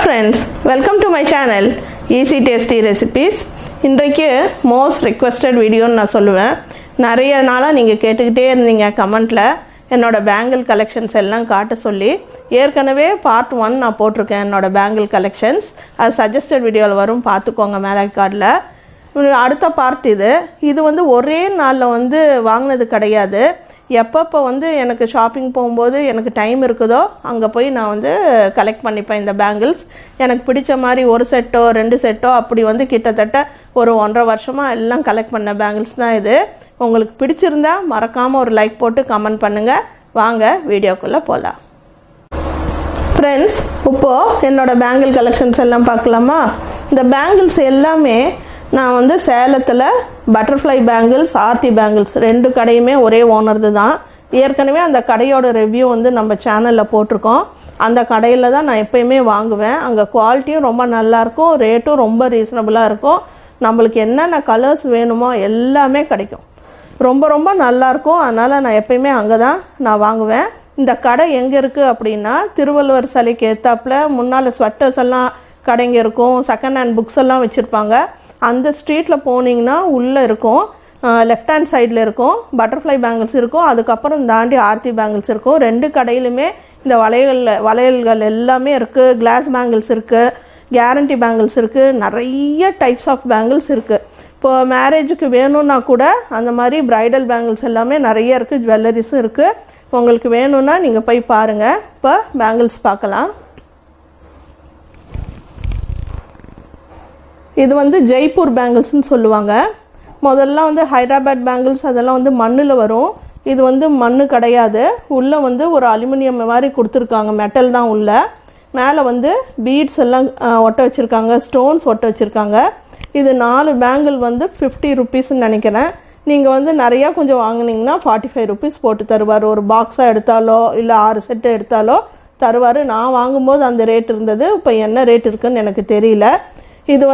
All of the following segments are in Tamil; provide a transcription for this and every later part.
friends, welcome to my channel Easy Tasty Recipes. இன்றைக்கு மோஸ்ட் ரிக்வெஸ்டட் வீடியோன்னு நான் சொல்லுவேன். நிறைய நாளாக நீங்கள் கேட்டுக்கிட்டே இருந்தீங்க கமெண்ட்டில் என்னோடய பேங்கிள் கலெக்ஷன்ஸ் எல்லாம் காட்ட சொல்லி. ஏற்கனவே பார்ட் 1 நான் போட்டிருக்கேன் என்னோடய பேங்கிள் கலெக்ஷன்ஸ். அது சஜஸ்டட் வீடியோவில் வரும், பார்த்துக்கோங்க மேலே கார்டில். அடுத்த பார்ட் இது வந்து ஒரே நாளில் வாங்கினது கிடையாது. எப்பப்போ எனக்கு ஷாப்பிங் போகும்போது எனக்கு டைம் இருக்குதோ அங்கே போய் நான் கலெக்ட் பண்ணிப்பேன். இந்த பேங்கிள்ஸ் எனக்கு பிடிச்ச மாதிரி ஒரு செட்டோ 2 செட்டோ அப்படி கிட்டத்தட்ட ஒரு 1.5 வருஷமாக எல்லாம் கலெக்ட் பண்ண பேங்கிள்ஸ் தான் இது. உங்களுக்கு பிடிச்சிருந்தா மறக்காமல் ஒரு லைக் போட்டு கமெண்ட் பண்ணுங்கள். வாங்க வீடியோக்குள்ளே போகலாம். ஃப்ரெண்ட்ஸ், இப்போது என்னோடய பேங்கிள் கலெக்ஷன்ஸ் எல்லாம் பார்க்கலாமா? இந்த பேங்கிள்ஸ் எல்லாமே நான் சேலத்தில் பட்டர்ஃப்ளை பேங்கிள்ஸ், ஆர்த்தி பேங்கிள்ஸ் 2 கடையுமே ஒரே ஓனர்து தான். ஏற்கனவே அந்த கடையோட ரிவ்யூ நம்ம சேனலில் போட்டிருக்கோம். அந்த கடையில் தான் நான் எப்போயுமே வாங்குவேன். அங்கே குவாலிட்டியும் ரொம்ப நல்லாயிருக்கும், ரேட்டும் ரொம்ப ரீசனபுளாக இருக்கும். நம்மளுக்கு என்னென்ன கலர்ஸ் வேணுமோ எல்லாமே கிடைக்கும். ரொம்ப ரொம்ப நல்லாயிருக்கும். அதனால் நான் எப்போயுமே அங்கே தான் நான் வாங்குவேன். இந்த கடை எங்கே இருக்குது அப்படின்னா, திருவள்ளுவர் சிலைக்கு ஏற்றாப்புல முன்னால் ஸ்வெட்டர்ஸ் எல்லாம் கடைங்க இருக்கும், செகண்ட் ஹேண்ட் புக்ஸ் எல்லாம் வச்சுருப்பாங்க. அந்த ஸ்ட்ரீட்டில் போனீங்கன்னா உள்ளே இருக்கும், லெஃப்ட் ஹேண்ட் சைடில் இருக்கும் பட்டர்ஃப்ளை பேங்கிள்ஸ் இருக்கும். அதுக்கப்புறம் தாண்டி ஆர்த்தி பேங்கிள்ஸ் இருக்கும். 2 கடையிலுமே இந்த வளையல்கள் எல்லாமே இருக்குது. கிளாஸ் பேங்கிள்ஸ் இருக்குது, கேரண்டி பேங்கிள்ஸ் இருக்குது, நிறைய டைப்ஸ் ஆஃப் பேங்கிள்ஸ் இருக்குது. இப்போது மேரேஜுக்கு வேணும்னா கூட அந்த மாதிரி ப்ரைடல் பேங்கிள்ஸ் எல்லாமே நிறைய இருக்குது, ஜுவல்லரிஸும் இருக்குது. உங்களுக்கு வேணும்னா நீங்கள் போய் பாருங்கள். இப்போ பேங்கிள்ஸ் பார்க்கலாம். இது ஜெய்ப்பூர் பேங்கிள்ஸ்னு சொல்லுவாங்க. முதல்ல ஹைதராபாத் பேங்கிள்ஸ் அதெல்லாம் மண்ணில் வரும். இது மண் கிடையாது. உள்ளே ஒரு அலுமினியம் மாதிரி கொடுத்துருக்காங்க, மெட்டல் தான் உள்ள. மேலே பீட்ஸ் எல்லாம் ஒட்ட வச்சுருக்காங்க, ஸ்டோன்ஸ் ஒட்ட வச்சுருக்காங்க. இது 4 பேங்கிள் 50 ருபீஸ்ன்னு நினைக்கிறேன். நீங்கள் நிறையா கொஞ்சம் வாங்கினீங்கன்னா 45 ருபீஸ் போட்டு தருவார். ஒரு பாக்ஸாக எடுத்தாலோ இல்லை 6 செட்டு எடுத்தாலோ தருவார். நான் வாங்கும்போது அந்த ரேட் இருந்தது. இப்போ என்ன ரேட் இருக்குதுன்னு எனக்கு தெரியல. இது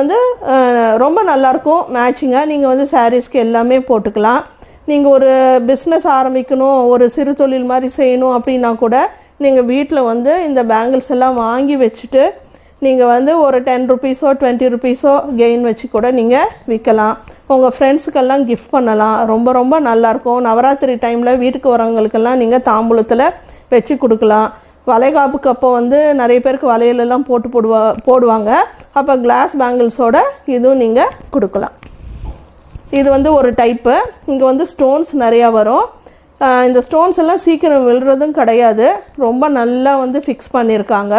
ரொம்ப நல்லாயிருக்கும் மேட்சிங்காக. நீங்கள் சாரீஸ்க்கு எல்லாமே போட்டுக்கலாம். நீங்கள் ஒரு பிஸ்னஸ் ஆரம்பிக்கணும், ஒரு சிறு தொழில் மாதிரி செய்யணும் அப்படின்னா கூட நீங்கள் வீட்டில் இந்த பேங்கிள்ஸ் எல்லாம் வாங்கி வச்சுட்டு நீங்கள் ஒரு 10 ருபீஸோ 20 ருபீஸோ கெயின் வச்சு கூட நீங்கள் விற்கலாம். உங்கள் ஃப்ரெண்ட்ஸுக்கெல்லாம் கிஃப்ட் பண்ணலாம். ரொம்ப ரொம்ப நல்லாயிருக்கும். நவராத்திரி டைமில் வீட்டுக்கு வரவங்களுக்கெல்லாம் நீங்கள் தாம்பூலத்தில் வச்சு கொடுக்கலாம். வளைகாப்புக்கு அப்போ நிறைய பேருக்கு வளையலெல்லாம் போடுவாங்க. அப்போ கிளாஸ் பேங்கிள்ஸோட இதுவும் நீங்கள் கொடுக்கலாம். இது ஒரு டைப்பு. இங்கே ஸ்டோன்ஸ் நிறையா வரும். இந்த ஸ்டோன்ஸ் எல்லாம் சீக்கிரம் விழுறதும் கிடையாது. ரொம்ப நல்லா ஃபிக்ஸ் பண்ணியிருக்காங்க.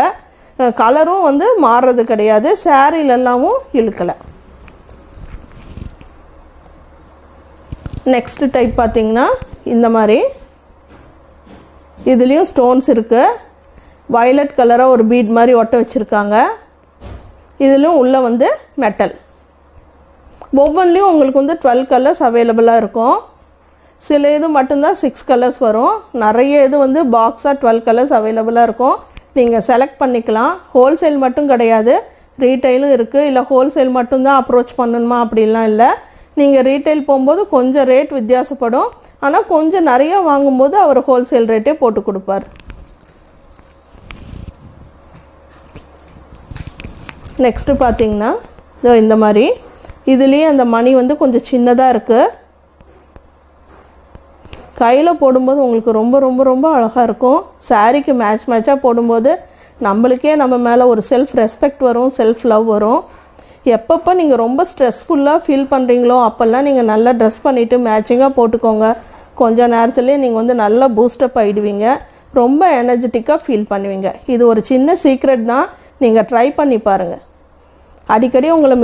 கலரும் மாறுறது கிடையாது. சாரீலெல்லாமும் இழுக்கலை. நெக்ஸ்ட்டு டைப் பார்த்திங்கன்னா இந்த மாதிரி இதுலேயும் ஸ்டோன்ஸ் இருக்குது. வயலட் கலராக ஒரு பீட் மாதிரி ஒட்ட வச்சுருக்காங்க. இதிலும் உள்ளே மெட்டல். ஒவ்வொன்றிலையும் உங்களுக்கு 12 கலர்ஸ் அவைலபிளாக இருக்கும். சில இது மட்டும்தான் 6 கலர்ஸ் வரும். நிறைய இது பாக்ஸாக 12 கலர்ஸ் அவைலபிளாக இருக்கும். நீங்கள் செலக்ட் பண்ணிக்கலாம். ஹோல்சேல் மட்டும் கிடையாது, ரீட்டைலும் இருக்குது. இல்லை ஹோல்சேல் மட்டும்தான் அப்ரோச் பண்ணணுமா அப்படின்லாம் இல்லை. நீங்கள் ரீட்டைல் போகும்போது கொஞ்சம் ரேட் வித்தியாசப்படும். ஆனால் கொஞ்சம் நிறையா வாங்கும்போது அவர் ஹோல்சேல் ரேட்டே போட்டு கொடுப்பார். நெக்ஸ்ட்டு பார்த்திங்கன்னா இந்த மாதிரி இதுலேயே அந்த மணி கொஞ்சம் சின்னதாக இருக்குது. கையில் போடும்போது உங்களுக்கு ரொம்ப ரொம்ப ரொம்ப அழகாக இருக்கும். சாரீக்கு மேட்சாக போடும்போது நம்மளுக்கே நம்ம மேலே ஒரு செல்ஃப் ரெஸ்பெக்ட் வரும், செல்ஃப் லவ் வரும். எப்பப்போ நீங்கள் ரொம்ப ஸ்ட்ரெஸ்ஃபுல்லாக ஃபீல் பண்ணுறீங்களோ அப்போல்லாம் நீங்கள் நல்லா ட்ரெஸ் பண்ணிவிட்டு மேட்சிங்காக போட்டுக்கோங்க. கொஞ்சம் நேரத்துலேயே நீங்கள் நல்லா பூஸ்டப் ஆகிடுவீங்க. ரொம்ப எனர்ஜெட்டிக்காக ஃபீல் பண்ணுவீங்க. இது ஒரு சின்ன சீக்ரெட் தான், நீங்கள் ட்ரை பண்ணி பாருங்கள். அடிக்கடி உங்களை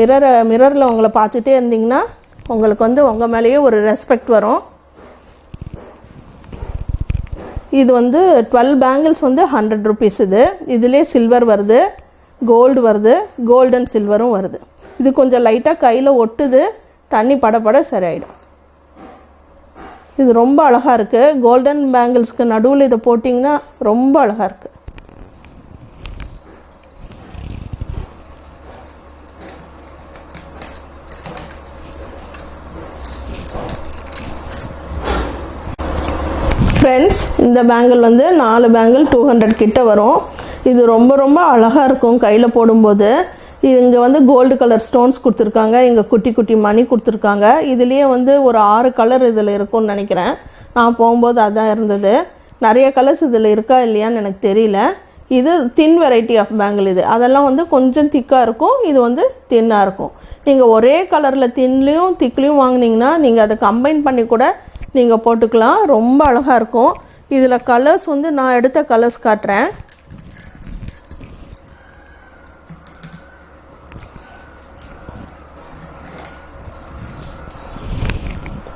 மிரரில் உங்களை பார்த்துட்டே இருந்தீங்கன்னா உங்களுக்கு உங்கள் மேலேயே ஒரு ரெஸ்பெக்ட் வரும். இது 12 பேங்கிள்ஸ் 100 ருபீஸ். இதிலே சில்வர் வருது, கோல்டு வருது, கோல்டன் சில்வரும் வருது. இது கொஞ்சம் லைட்டாக கையில் ஒட்டுது, தண்ணி படப்பட சரியாயிடும். இது ரொம்ப அழகாக இருக்குது. கோல்டன் பேங்கிள்ஸ்க்கு நடுவில் இதை போட்டிங்கன்னா ரொம்ப அழகாக இருக்குது. ஃப்ரெண்ட்ஸ், இந்த பேங்கிள் 4 பேங்கிள் 200 கிட்ட வரும். இது ரொம்ப ரொம்ப அழகாக இருக்கும் கையில் போடும்போது. இங்கே வந்து கோல்டு கலர் ஸ்டோன்ஸ் கொடுத்துருக்காங்க, இங்கே குட்டி குட்டி மணி கொடுத்துருக்காங்க. இதுலேயே வந்து ஒரு 6 கலர் இதில் இருக்கும்னு நினைக்கிறேன். நான் போகும்போது அதான் இருந்தது. நிறைய கலர்ஸ் இதில் இருக்கா இல்லையான்னு எனக்கு தெரியல. இது தின் வெரைட்டி ஆஃப் பேங்கிள். இது அதெல்லாம் வந்து கொஞ்சம் திக்காக இருக்கும், இது வந்து தின்னாக இருக்கும். நீங்கள் ஒரே கலரில் தின்லேயும் திக்லேயும் வாங்கினீங்கன்னா நீங்கள் அதை கம்பைன் பண்ணி கூட நீங்கள் போட்டுக்கலாம். ரொம்ப அழகாக இருக்கும். இதில் கலர்ஸ் வந்து நான் எடுத்த கலர்ஸ் காட்டுறேன்.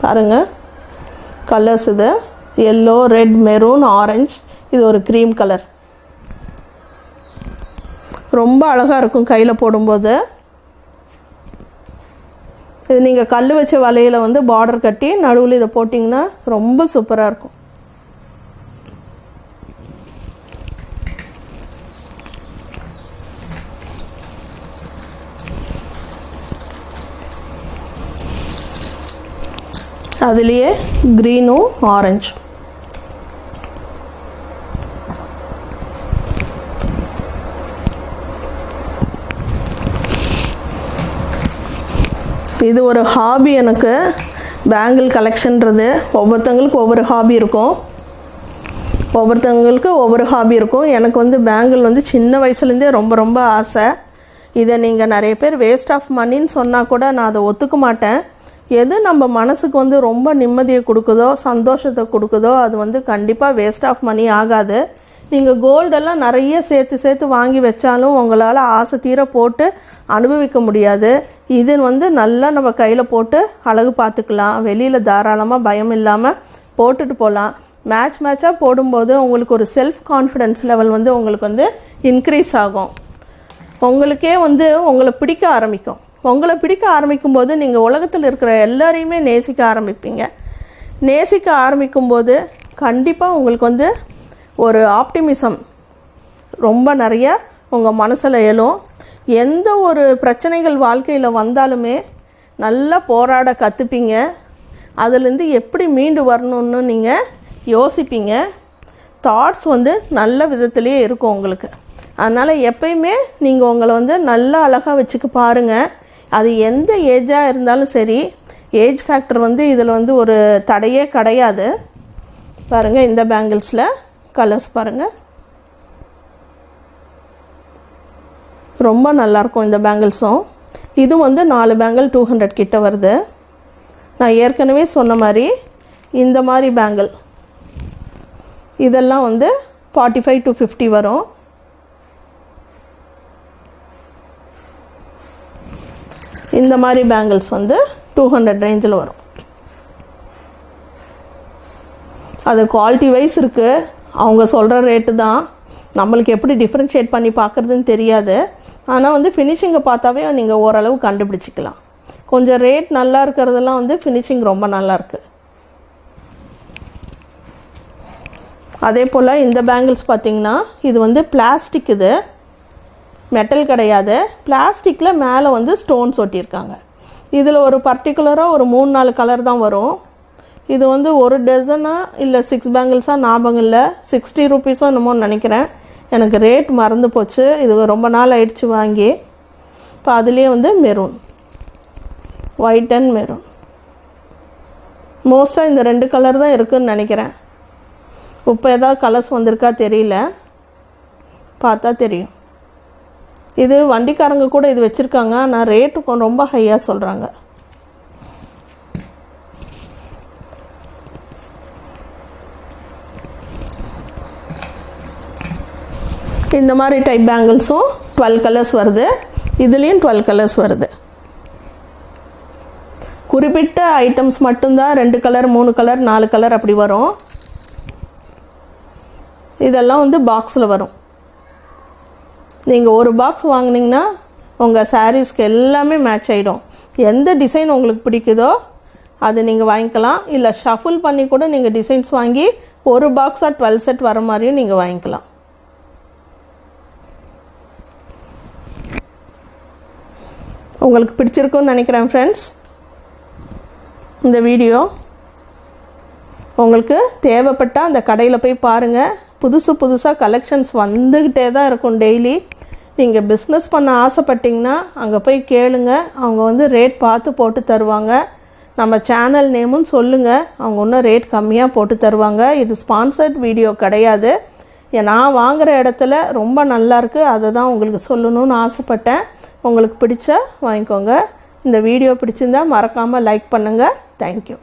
பாருங்கள் கலர்ஸ். இது எல்லோ, ரெட், மெரூன், ஆரஞ்சு, இது ஒரு க்ரீம் கலர். ரொம்ப அழகாக இருக்கும் கையில் போடும்போது. இது நீங்கள் கல் வச்ச வலையில் வந்து பார்டர் கட்டி நடுவில் இதை போட்டிங்கன்னா ரொம்ப சூப்பராக இருக்கும். அதுலேயே க்ரீனும் ஆரஞ்சு. இது ஒரு ஹாபி எனக்கு. பேங்கிள் கலெக்ஷன்றது ஒவ்வொருத்தவங்களுக்கு ஒவ்வொரு ஹாபி இருக்கும். எனக்கு வந்து பேங்கிள் வந்து சின்ன வயசுலேருந்தே ரொம்ப ரொம்ப ஆசை. இதை நீங்கள் நிறைய பேர் வேஸ்ட் ஆஃப் மணின்னு சொன்னால் கூட நான் அதை ஒத்துக்க மாட்டேன். எது நம்ம மனசுக்கு வந்து ரொம்ப நிம்மதியை கொடுக்குதோ, சந்தோஷத்தை கொடுக்குதோ, அது வந்து கண்டிப்பாக வேஸ்ட் ஆஃப் மணி ஆகாது. நீங்கள் கோல்டெல்லாம் நிறைய சேர்த்து வாங்கி வச்சாலும் உங்களால் ஆசை தீர போட்டு அனுபவிக்க முடியாது. இது வந்து நல்லா நம்ம கையில் போட்டு அழகு பார்த்துக்கலாம். வெளியில் தாராளமாக பயம் இல்லாமல் போட்டுட்டு போகலாம். மேட்சாக போடும்போது உங்களுக்கு ஒரு செல்ஃப் கான்ஃபிடென்ஸ் லெவல் வந்து உங்களுக்கு வந்து இன்க்ரீஸ் ஆகும். உங்களுக்கே வந்து உங்களை பிடிக்க ஆரம்பிக்கும். உங்களை பிடிக்க ஆரம்பிக்கும்போது நீங்கள் உலகத்தில் இருக்கிற எல்லாரையுமே நேசிக்க ஆரம்பிப்பீங்க. நேசிக்க ஆரம்பிக்கும்போது கண்டிப்பாக உங்களுக்கு வந்து ஒரு ஆப்டிமிசம் ரொம்ப நிறைய உங்கள் மனசில் எழும். எந்த ஒரு பிரச்சனைகள் வாழ்க்கையில் வந்தாலுமே நல்லா போராட கற்றுப்பீங்க. அதுலேருந்து எப்படி மீண்டு வரணுன்னு நீங்கள் யோசிப்பீங்க. தாட்ஸ் வந்து நல்ல விதத்துலேயே இருக்கும் உங்களுக்கு. அதனால் எப்பயுமே நீங்கள் உங்களை வந்து நல்லா அழகாக வச்சுக்க பாருங்கள். அது எந்த ஏஜாக இருந்தாலும் சரி, ஏஜ் ஃபேக்டர் வந்து இதில் வந்து ஒரு தடையே கிடையாது. பாருங்கள் இந்த பேங்கிள்ஸில் கலர்ஸ் பாருங்கள், ரொம்ப நல்லாயிருக்கும் இந்த பேங்கிள்ஸும். இது வந்து 4 பேங்கிள் 200 கிட்ட வருது. நான் ஏற்கனவே சொன்ன மாதிரி இந்த மாதிரி பேங்கிள் இதெல்லாம் வந்து 45 to 50 வரும். இந்த மாதிரி பேங்கிள்ஸ் வந்து 200 ரேஞ்சில் வரும். அது குவாலிட்டி வைஸ் இருக்குது. அவங்க சொல்கிற ரேட்டு தான். நம்மளுக்கு எப்படி டிஃப்ரென்ஷியேட் பண்ணி பார்க்குறதுன்னு தெரியாது. ஆனால் வந்து ஃபினிஷிங்கை பார்த்தாவே நீங்கள் ஓரளவு கண்டுபிடிச்சிக்கலாம். கொஞ்சம் ரேட் நல்லா இருக்கிறதெல்லாம் வந்து ஃபினிஷிங் ரொம்ப நல்லாயிருக்கு. அதே போல் இந்த பேங்கிள்ஸ் பார்த்திங்கன்னா இது வந்து பிளாஸ்டிக், இது மெட்டல் கிடையாது. பிளாஸ்டிக்கில் மேலே வந்து ஸ்டோன்ஸ் ஒட்டியிருக்காங்க. இதில் ஒரு பர்டிகுலராக ஒரு 3-4 கலர் தான் வரும். இது வந்து ஒரு டசனா இல்லை 6 பேங்கிள்ஸாக ஞாபகம் இல்லை. 60 ரூபீஸோ என்னமோன்னு நினைக்கிறேன். எனக்கு ரேட் மறந்து போச்சு. இது ரொம்ப நாள் ஆயிடுச்சு வாங்கி. இப்போ அதுலேயே வந்து மெரூன், ஒயிட் அண்ட் மெரூன், மோஸ்ட்டாக இந்த 2 கலர் தான் இருக்குதுன்னு நினைக்கிறேன். இப்போ ஏதாவது கலர்ஸ் வந்திருக்கா தெரியல, பார்த்தா தெரியும். இது வண்டிக்காரங்க கூட இது வச்சுருக்காங்க. ஆனால் ரேட்டு ரொம்ப ஹையாக சொல்கிறாங்க. இந்த மாதிரி டைப் பேங்கிள்ஸும் 12 கலர்ஸ் வருது. இதுலேயும் 12 கலர்ஸ் வருது. குறிப்பிட்ட ஐட்டம்ஸ் மட்டும்தான் 2 கலர் 3 கலர் 4 கலர் அப்படி வரும். இதெல்லாம் வந்து பாக்ஸில் வரும். நீங்கள் ஒரு பாக்ஸ் வாங்கினீங்கன்னா உங்கள் சாரீஸ்க்கு எல்லாமே மேட்ச் ஆகிடும். எந்த டிசைன் உங்களுக்கு பிடிக்குதோ அது நீங்கள் வாங்கிக்கலாம். இல்லை ஷஃபில் பண்ணி கூட நீங்கள் டிசைன்ஸ் வாங்கி ஒரு பாக்ஸாக 12 செட் வர மாதிரியும் நீங்கள் வாங்கிக்கலாம். உங்களுக்கு பிடிச்சிருக்குன்னு நினைக்கிறேன் ஃப்ரெண்ட்ஸ். இந்த வீடியோ உங்களுக்கு தேவைப்பட்டால் அந்த கடையில் போய் பாருங்கள். புதுசாக கலெக்ஷன்ஸ் வந்துக்கிட்டே தான் இருக்கும் டெய்லி. நீங்கள் பிஸ்னஸ் பண்ண ஆசைப்பட்டிங்கன்னா அங்கே போய் கேளுங்க, அவங்க வந்து ரேட் பார்த்து போட்டு தருவாங்க. நம்ம சேனல் நேமும் சொல்லுங்கள், அவங்க இன்னும் ரேட் கம்மியாக போட்டு தருவாங்க. இது ஸ்பான்சர்ட் வீடியோ கிடையாது. நான் வாங்குகிற இடத்துல ரொம்ப நல்லாயிருக்கு, அதை தான் உங்களுக்கு சொல்லணும்னு ஆசைப்பட்டேன். உங்களுக்கு பிடிச்சா வாங்கிக்கோங்க. இந்த வீடியோ பிடிச்சிருந்தால் மறக்காமல் லைக் பண்ணுங்கள். தேங்க்யூ.